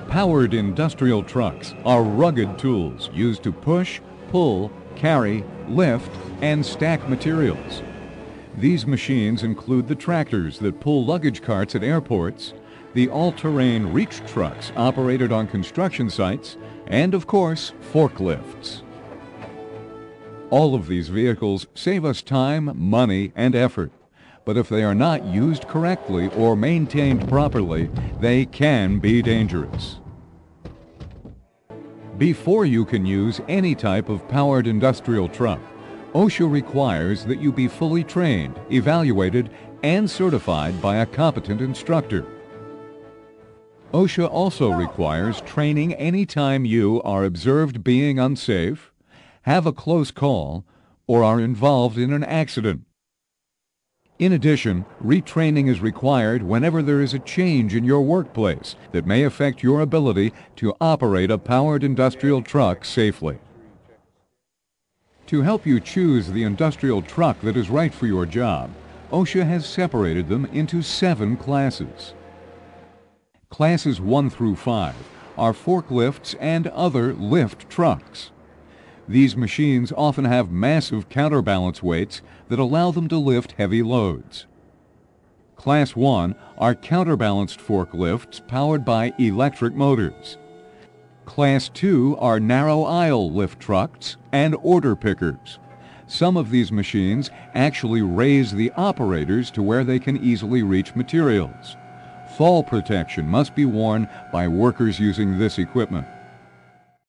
Powered industrial trucks are rugged tools used to push, pull, carry, lift, and stack materials. These machines include the tractors that pull luggage carts at airports, the all-terrain reach trucks operated on construction sites, and of course, forklifts. All of these vehicles save us time, money, and effort. But if they are not used correctly or maintained properly, they can be dangerous. Before you can use any type of powered industrial truck, OSHA requires that you be fully trained, evaluated, and certified by a competent instructor. OSHA also requires training anytime you are observed being unsafe, have a close call, or are involved in an accident. In addition, retraining is required whenever there is a change in your workplace that may affect your ability to operate a powered industrial truck safely. To help you choose the industrial truck that is right for your job, OSHA has separated them into 7 classes. Classes 1 through 5 are forklifts and other lift trucks. These machines often have massive counterbalance weights that allow them to lift heavy loads. Class 1 are counterbalanced forklifts powered by electric motors. Class 2 are narrow aisle lift trucks and order pickers. Some of these machines actually raise the operators to where they can easily reach materials. Fall protection must be worn by workers using this equipment.